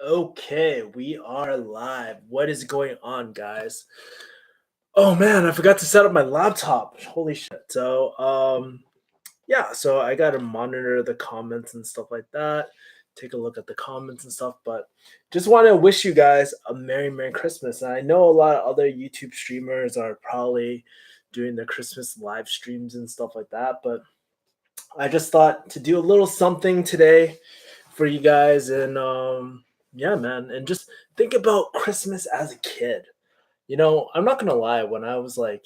Okay, we are live. What is going on, guys? Oh man, I forgot to set up my laptop. Holy shit. So I got to monitor the comments and stuff like that. Take a look at the comments and stuff, but just want to wish you guys a Merry Christmas. And I know a lot of other YouTube streamers are probably doing their Christmas live streams and stuff like that, but I just thought to do a little something today for you guys and yeah, man, and just think about Christmas as a kid. I'm not gonna lie, when I was a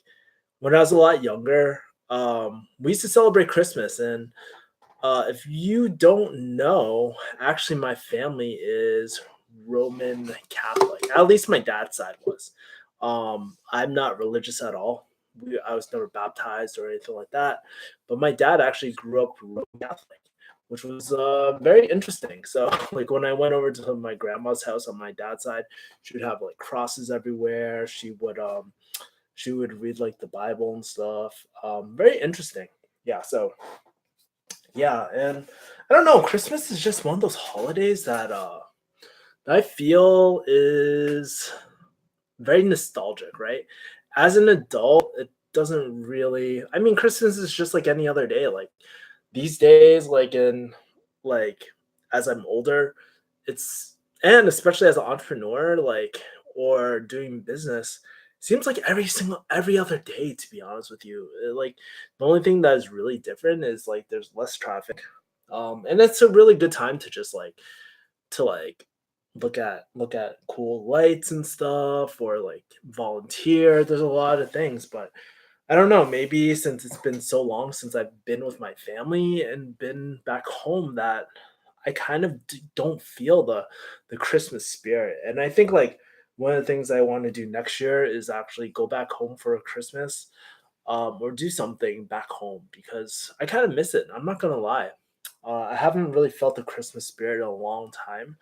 lot younger, we used to celebrate Christmas and if you don't know, actually my family is Roman Catholic. At least my dad's side was. I'm not religious at all. I was never baptized or anything like that. But my dad actually grew up Roman Catholic, which was very interesting. So, like when I went over to my grandma's house on my dad's side, she would have like crosses everywhere. She would read like the Bible and stuff. Very interesting. Yeah. So yeah, and I don't know, Christmas is just one of those holidays that I feel is very nostalgic, right? As an adult, it doesn't really I mean, Christmas is just like any other day. Like these days, like as I'm older, it's and especially as an entrepreneur, or doing business, seems like every other day, to be honest with you. Like the only thing that is really different is like there's less traffic. And it's a really good time to just like look at cool lights and stuff or like volunteer. There's a lot of things, but I don't know, maybe since it's been so long since I've been with my family and been back home that I kind of don't feel the Christmas spirit. And I think like one of the things I want to do next year is actually go back home for a Christmas, or do something back home because I kind of miss it. I'm not gonna lie. I haven't really felt the Christmas spirit in a long time,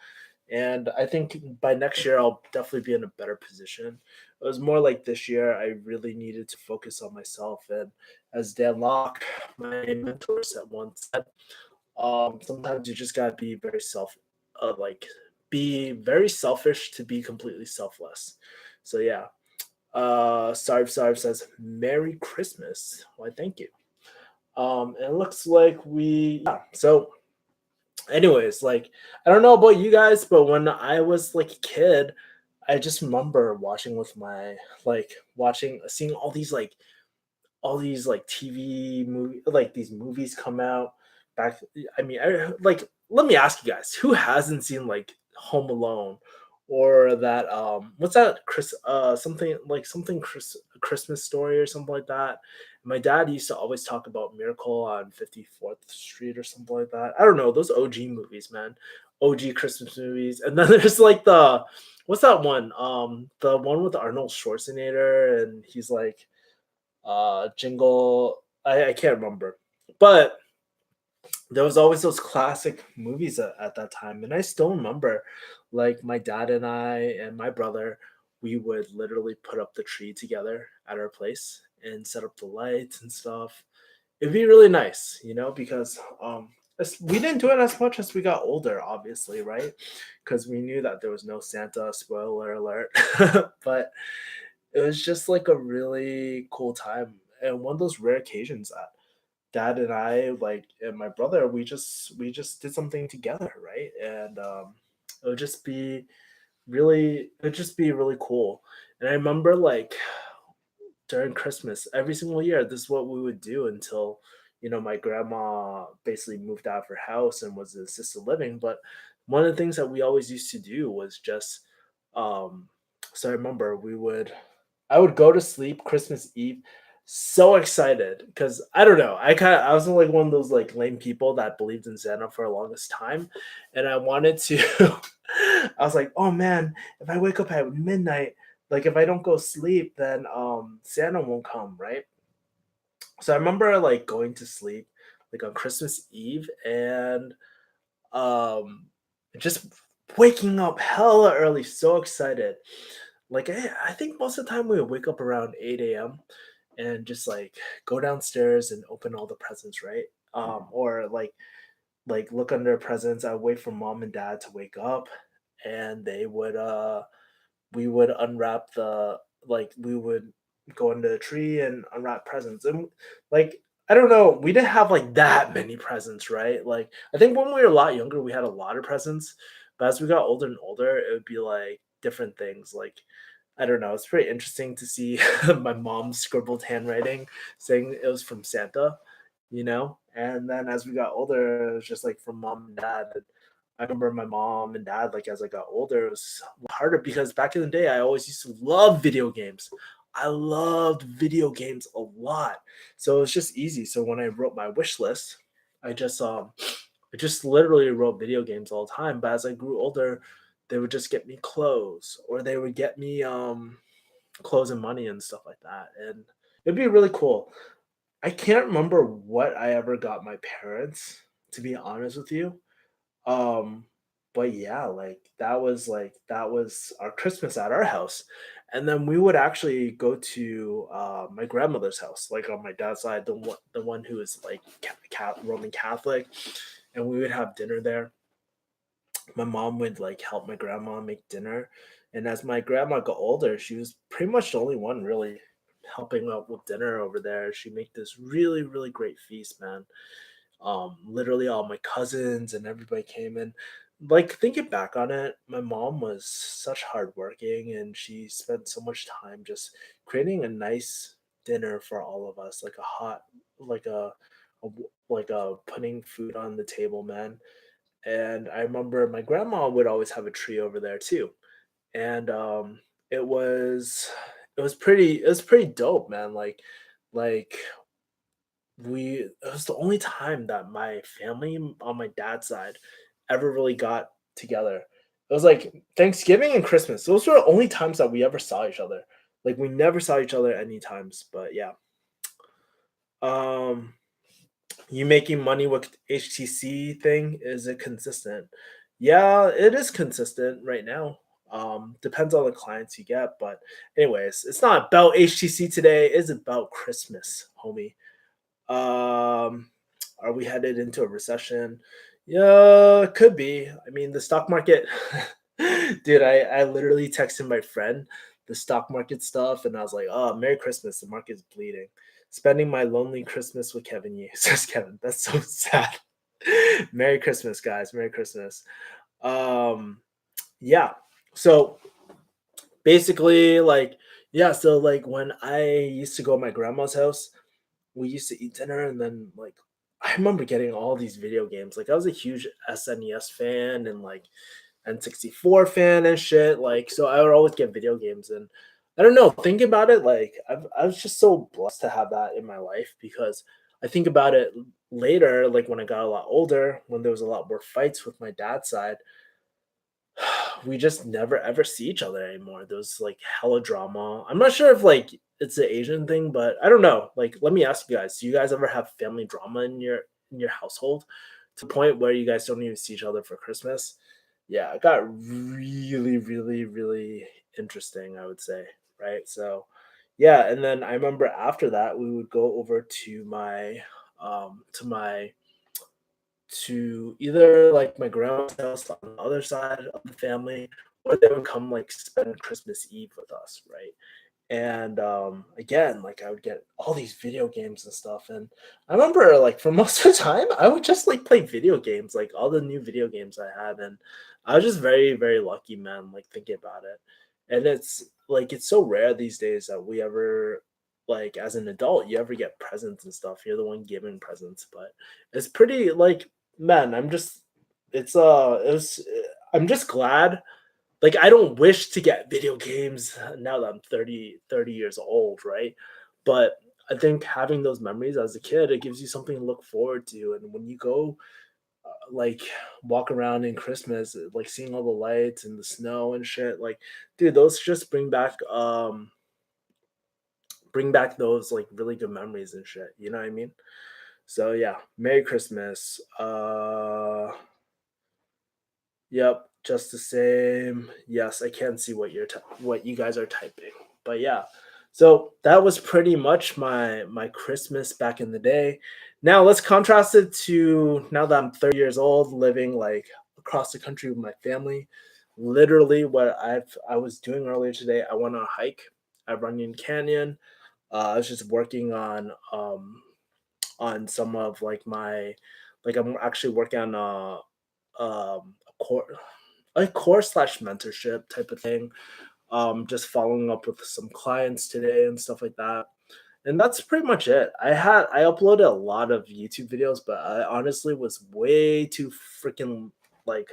and I think by next year I'll definitely be in a better position. It was more like this year I really needed to focus on myself, and as Dan Locke, my mentor, said once, said, sometimes you just gotta be like be very selfish to be completely selfless. So yeah. Sarv says Merry Christmas. Why, thank you. And it looks like so anyways, like I don't know about you guys, but when I was like a kid, I just remember watching with my like watching seeing all these TV movie like these movies come out back. I mean, like let me ask you guys, who hasn't seen like Home Alone or that what's that Christmas Story or something like that? My dad used to always talk about Miracle on 54th Street or something like that. I don't know, those OG movies, man. OG Christmas movies. And then there's like the what's that one? The one with Arnold Schwarzenegger and he's like Jingle. I can't remember, but there was always those classic movies at that time, and I still remember, like my dad and I and my brother, we would literally put up the tree together at our place and set up the lights and stuff. It'd be really nice, because we didn't do it as much as we got older, obviously, right? Because we knew that there was no Santa. Spoiler alert, but it was just like a really cool time and one of those rare occasions that dad and I and my brother we just did something together, right? And it would just be really cool. And I remember like during Christmas every single year this is what we would do until my grandma basically moved out of her house and was in assisted living. But one of the things that we always used to do was just um so I remember I would go to sleep Christmas Eve so excited because I don't know. I was like one of those like lame people that believed in Santa for the longest time. And I wanted to I was like, oh man, if I wake up at midnight, like if I don't go sleep, then Santa won't come, right? So I remember like going to sleep like on Christmas Eve and um just waking up hella early, so excited. Like I think most of the time we would wake up around 8 a.m. and just like go downstairs and open all the presents, right? Or like look under presents. I wait for mom and dad to wake up, and we would unwrap the like we would go into the tree and unwrap presents. And like I don't know, we didn't have like that many presents, right? Like I think when we were a lot younger, we had a lot of presents, but as we got older and older, it would be like different things. Like I don't know, it's pretty interesting to see my mom's scribbled handwriting saying it was from Santa, you know? And then as we got older, it was just like from mom and dad. And I remember my mom and dad, like as I got older, it was harder because back in the day, I always used to love video games. I loved video games a lot. So it was just easy. So when I wrote my wish list, I just I just literally wrote video games all the time. But as I grew older, they would just get me clothes or they would get me clothes and money and stuff like that. And it'd be really cool. I can't remember what I ever got my parents, to be honest with you. Um, but yeah, that was our Christmas at our house. And then we would actually go to my grandmother's house, like on my dad's side, the one who is like Roman Catholic, and we would have dinner there. My mom would like help my grandma make dinner, and as my grandma got older, she was pretty much the only one really helping out with dinner over there. She make this really great feast, man. Literally all my cousins and everybody came in. Like thinking back on it, my mom was such hardworking and she spent so much time just creating a nice dinner for all of us, like a hot, like like a putting food on the table, man. And I remember my grandma would always have a tree over there too. And it was it was pretty dope, man. Like it was the only time that my family on my dad's side ever really got together. It was like Thanksgiving and Christmas. Those were the only times that we ever saw each other. Like we never saw each other any times. But yeah. Um you making money with HTC thing, is it consistent? Yeah, it is consistent right now. Depends on the clients you get, but anyways, it's not about HTC today, it's about Christmas, homie. Um, are we headed into a recession? Yeah, could be. I mean, the stock market, dude. I literally texted my friend the stock market stuff, and I was like, "Oh, Merry Christmas! The market's bleeding." Spending my lonely Christmas with Kevin Yu, says Kevin. That's so sad. Merry Christmas, guys. Merry Christmas. Um, yeah. So basically, like, yeah. So like when I used to go to my grandma's house, we used to eat dinner and then like I remember getting all these video games. Like I was a huge SNES fan and like N64 fan and shit. Like so I would always get video games and I don't know, thinking about it, like I was just so blessed to have that in my life because I think about it later, like when I got a lot older, when there was a lot more fights with my dad's side, we just never ever see each other anymore. There was like hella drama. I'm not sure if like it's an Asian thing, but I don't know. Like, let me ask you guys: do you guys ever have family drama in your household to the point where you guys don't even see each other for Christmas? Yeah, it got really interesting. I would say, right? So, yeah, and then I remember after that we would go over to my to either like my grandma's house on the other side of the family, or they would come like spend Christmas Eve with us, right? And again, like I would get all these video games and stuff. And I remember like for most of the time, I would just like play video games, like all the new video games I had. And I was just very lucky, man, like thinking about it. And it's like it's so rare these days that we ever like as an adult you ever get presents and stuff. You're the one giving presents, but it's pretty like man, I'm just it's it was I'm just glad like I don't wish to get video games now that I'm 30 years old, right? But I think having those memories as a kid, it gives you something to look forward to. And when you go like walk around in Christmas, like seeing all the lights and the snow and shit, like dude, those just bring back those like really good memories and shit. You know what I mean? So yeah, Merry Christmas. Yep, just the same. Yes, I can see what what you guys are typing. But yeah. So that was pretty much my Christmas back in the day. Now let's contrast it to now that I'm 30 years old, living like across the country with my family. literally what I was doing earlier today. I went on a hike at Runyon Canyon. I was just working on some of like my like I'm actually working on a course slash mentorship type of thing. Just following up with some clients today and stuff like that. And that's pretty much it. I uploaded a lot of YouTube videos, but I honestly was way too freaking like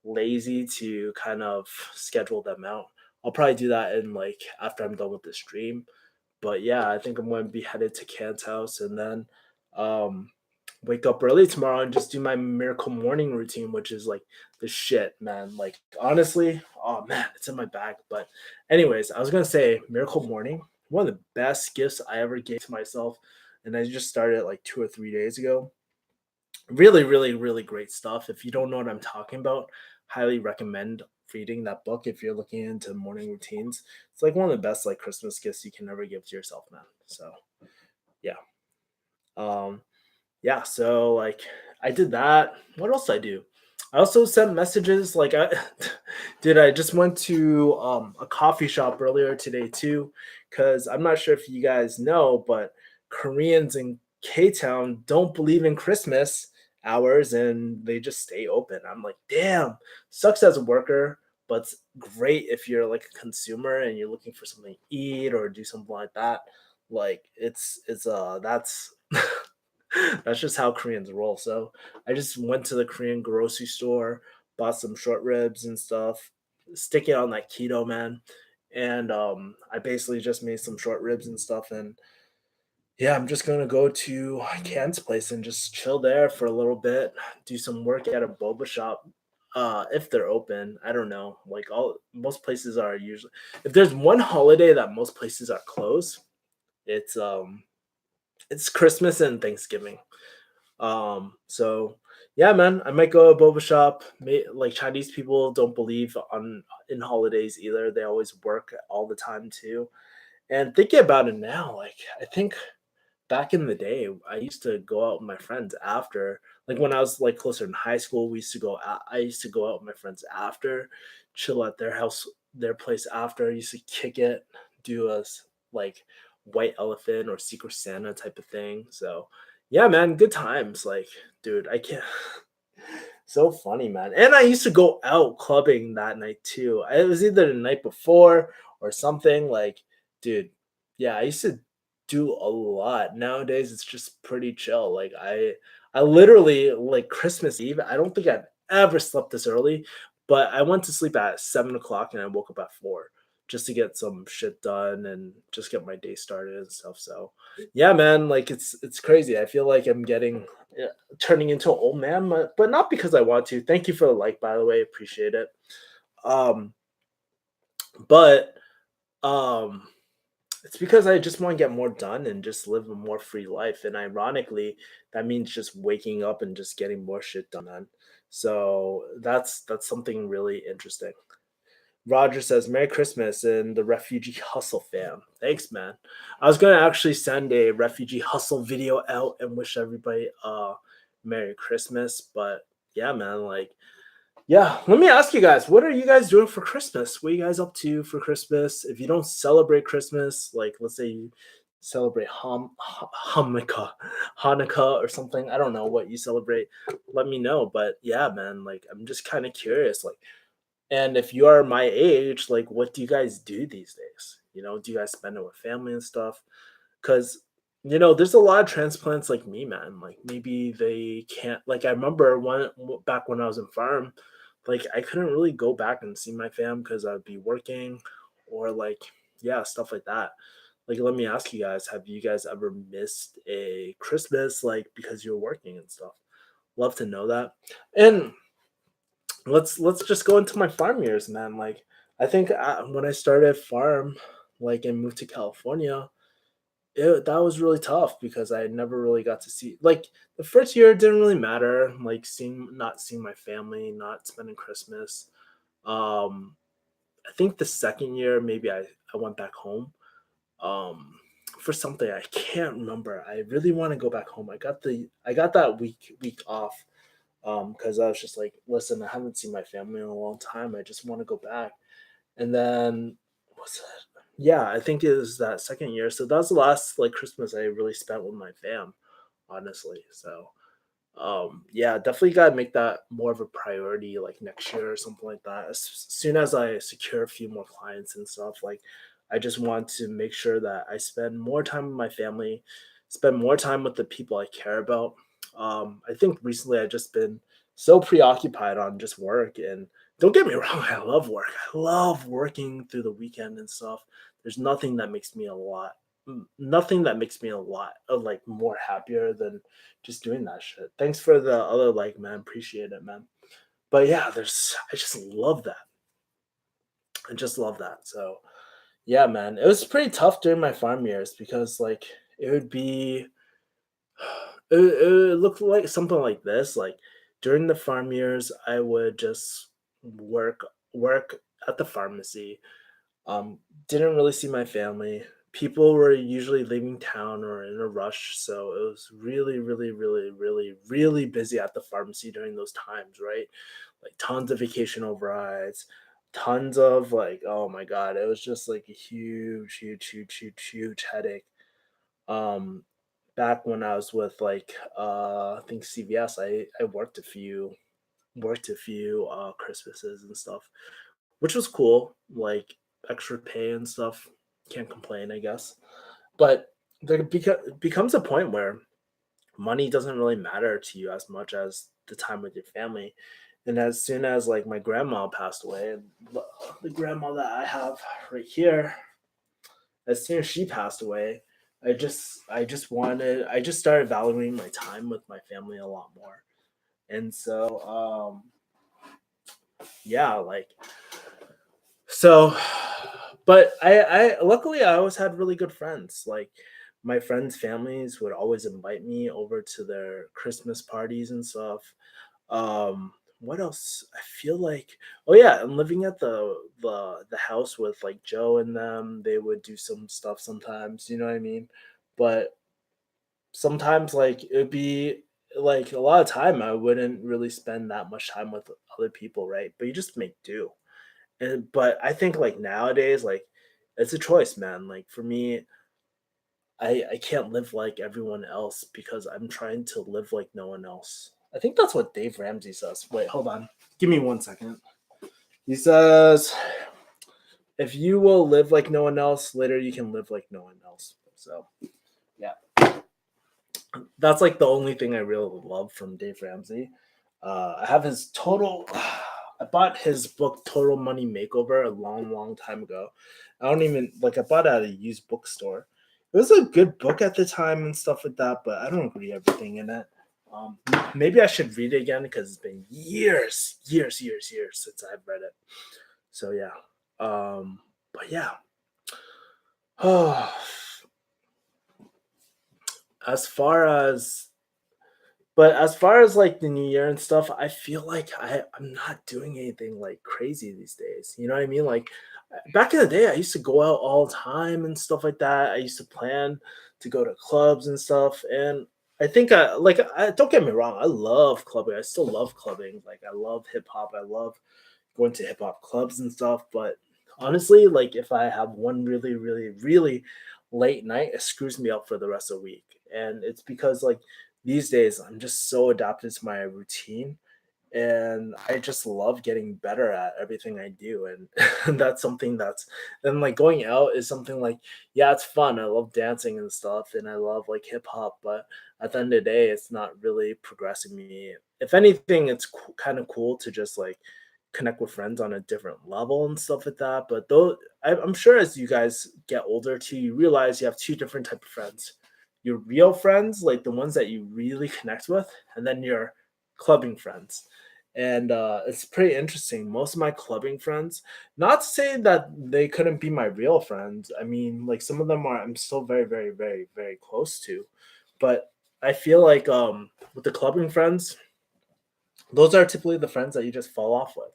lazy to kind of schedule them out. I'll probably do that in like after I'm done with the stream. But yeah, I think I'm going to be headed to Can's house and then um wake up early tomorrow and just do my miracle morning routine, which is like the shit, man. Like honestly, oh man, it's in my bag. But anyways, I was gonna say miracle morning, one of the best gifts I ever gave to myself, and I just started it like 2 or 3 days ago. Really, really, really great stuff. If you don't know what I'm talking about, highly recommend reading that book if you're looking into morning routines. It's like one of the best like Christmas gifts you can ever give to yourself, man. So yeah. Um yeah, so like I did that. What else did I do? I also sent messages like I did I just went to a coffee shop earlier today too cuz I'm not sure if you guys know, but Koreans in K-Town don't believe in Christmas hours and they just stay open. I'm like, "Damn, sucks as a worker, but it's great if you're like a consumer and you're looking for something to eat or do something like that." Like it's that's that's just how Koreans roll. So I just went to the Korean grocery store, bought some short ribs and stuff, sticking on that keto, man. And I basically just made some short ribs and stuff. And yeah, I'm just gonna go to Can's place and just chill there for a little bit, do some work at a boba shop. If they're open, I don't know. Like all most places are usually if there's one holiday that most places are closed, it's it's Christmas and Thanksgiving. So yeah, man, I might go to a boba shop. Like Chinese people don't believe on in holidays either. They always work all the time too. And thinking about it now, like I think back in the day, I used to go out with my friends after, like when I was like closer in high school, we used to go out, I used to go out with my friends after, chill at their house, their place after. I used to kick it, do like white elephant or secret Santa type of thing. So yeah, man, good times. Like, dude, I can't so funny, man. And I used to go out clubbing that night too. It was either the night before or something. Like, dude, yeah, I used to do a lot. Nowadays, it's just pretty chill. Like, I literally like Christmas Eve. I don't think I've ever slept this early, but I went to sleep at 7 o'clock and I woke up at 4 just to get some shit done and just get my day started and stuff. So, yeah, man, like it's crazy. I feel like I'm getting turning into an old man, but not because I want to. Thank you for the like, by the way, appreciate it. Um, but um, it's because I just want to get more done and just live a more free life. And ironically, that means just waking up and just getting more shit done. Man. So that's something really interesting. Roger says, Merry Christmas and the Refugee Hustle fam. Thanks, man. I was gonna actually send a Refugee Hustle video out and wish everybody Merry Christmas. But yeah, man, like yeah, let me ask you guys, what are you guys doing for Christmas? What are you guys up to for Christmas? If you don't celebrate Christmas, like let's say you celebrate Hanukkah or something. I don't know what you celebrate. Let me know. But yeah, man, like I'm just kind of curious. Like and if you are my age, like, what do you guys do these days? You know, do you guys spend it with family and stuff? Because, you know, there's a lot of transplants like me, man. Like, maybe they can't. Like, I remember back when I was in farm, like, I couldn't really go back and see my fam because I'd be working or, like, yeah, stuff like that. Like, let me ask you guys, have you guys ever missed a Christmas, like, because you're working and stuff? Love to know that. And let's just go into my farm years, man. Like I think when I started farm, like and moved to California, that was really tough because I never really got to see like the first year it didn't really matter, like seeing not seeing my family, not spending Christmas. Um, I think the second year maybe I went back home. Um, for something I can't remember. I really want to go back home. I got that week off Because I was just like, listen, I haven't seen my family in a long time. I just want to go back. And then what's that? Yeah, I think it was that second year. So that was the last like Christmas I really spent with my fam, honestly. So yeah, definitely gotta make that more of a priority like next year or something like that. As soon as I secure a few more clients and stuff, like I just want to make sure that I spend more time with my family, spend more time with the people I care about. I think recently I've just been so preoccupied on just work, and don't get me wrong, I love work. I love working through the weekend and stuff. There's nothing that makes me a lot nothing that makes me a lot like more happier than just doing that shit. Thanks for the other like, man. Appreciate it, man. But yeah, I just love that. I just love that. So yeah, man. It was pretty tough during my farm years because like it would be it looked like something like this. Like during the farm years, I would just work work at the pharmacy. Didn't really see my family. People were usually leaving town or in a rush, so it was really, really, really, really, really busy at the pharmacy during those times, right? Like tons of vacation overrides, tons of like, oh my god, it was just like a huge, huge, huge, huge, huge headache. Um, Back when I was with like I think CVS, I worked a few Christmases and stuff, which was cool, like extra pay and stuff. Can't complain, I guess. But becomes a point where money doesn't really matter to you as much as the time with your family. And as soon as like my grandma passed away, and the grandma that I have right here, as soon as she passed away, I just started valuing my time with my family a lot more. And so yeah, like so, but I luckily I always had really good friends. Like my friends' families would always invite me over to their Christmas parties and stuff. What else? I feel like oh yeah, I'm living at the house with like Joe and them. They would do some stuff sometimes, you know what I mean? But sometimes like it'd be like a lot of time I wouldn't really spend that much time with other people, right? But you just make do. And but I think like nowadays, like it's a choice, man. Like for me, I can't live like everyone else because I'm trying to live like no one else. I think that's what Dave Ramsey says. Wait, hold on. Give me 1 second. He says, if you will live like no one else, later you can live like no one else. So yeah, that's like the only thing I really love from Dave Ramsey. I have his total. I bought his book Total Money Makeover a long, long time ago. I don't even like. I bought it at a used bookstore. It was a good book at the time and stuff like that, but I don't agree everything in it. Maybe I should read it again because it's been years, years, years, years since I've read it. So yeah, but yeah. as far as as far as like the new year and stuff, I feel like I'm not doing anything like crazy these days. You know what I mean? Like back in the day, I used to go out all the time and stuff like that. I used to plan to go to clubs and stuff. And I think I don't get me wrong, I love clubbing. I still love clubbing. Like I love hip hop. I love going to hip hop clubs and stuff. But honestly, like if I have one really, really, really late night, it screws me up for the rest of the week. And it's because like these days I'm just so adapted to my routine and I just love getting better at everything I do. And that's something that's and like going out is something like, yeah, it's fun. I love dancing and stuff and I love like hip hop, but at the end of the day, it's not really progressing me. If anything, it's kind of cool to just like connect with friends on a different level and stuff like that. But though I'm sure as you guys get older too, you realize you have two different type of friends. Your real friends, like the ones that you really connect with, and then your clubbing friends. And it's pretty interesting. Most of my clubbing friends, not to say that they couldn't be my real friends. I mean, like some of them are I'm still very, very, very, very close to. But I feel like with the clubbing friends, those are typically the friends that you just fall off with.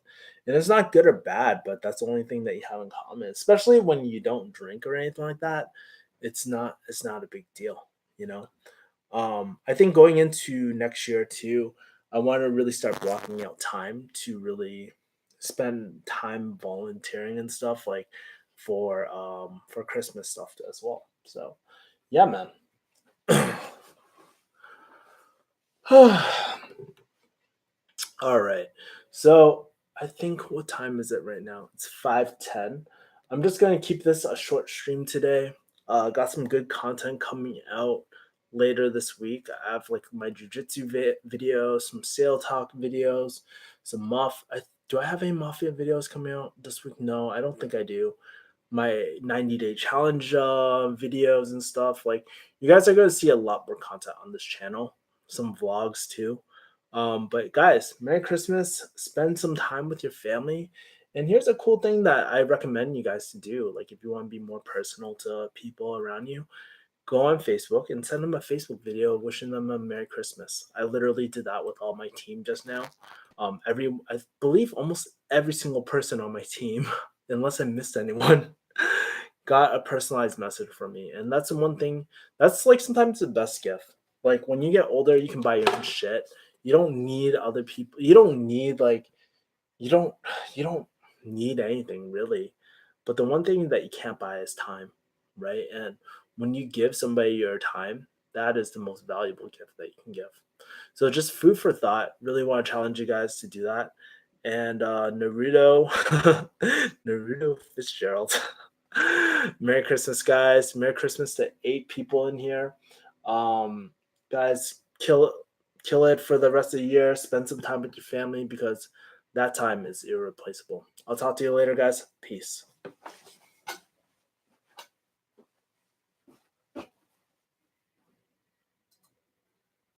And it's not good or bad, but that's the only thing that you have in common, especially when you don't drink or anything like that. It's not a big deal, you know? I think going into next year too, I want to really start blocking out time to really spend time volunteering and stuff like for Christmas stuff as well. So yeah, man. All right. So I think what time is it right now? It's 5:10. I'm just gonna keep this a short stream today. Got some good content coming out later this week. I have like my jujitsu videos, some sale talk videos, some do I have any mafia videos coming out this week? No, I don't think I do. My 90-day challenge videos and stuff. Like you guys are gonna see a lot more content on this channel. Some vlogs too. But guys, Merry Christmas. Spend some time with your family. And here's a cool thing that I recommend you guys to do. Like, if you want to be more personal to people around you, go on Facebook and send them a Facebook video wishing them a Merry Christmas. I literally did that with all my team just now. I believe almost every single person on my team, unless I missed anyone, got a personalized message from me. And that's the one thing that's like sometimes the best gift. Like when you get older, you can buy your own shit. You don't need other people. You don't need like you don't you don't need anything really. But the one thing that you can't buy is time, right? And when you give somebody your time, that is the most valuable gift that you can give. So just food for thought. Really want to challenge you guys to do that. And Naruto, Naruto Fitzgerald. Merry Christmas, guys. Merry Christmas to 8 people in here. Um, guys, kill it for the rest of the year. Spend some time with your family because that time is irreplaceable. I'll talk to you later, guys. Peace.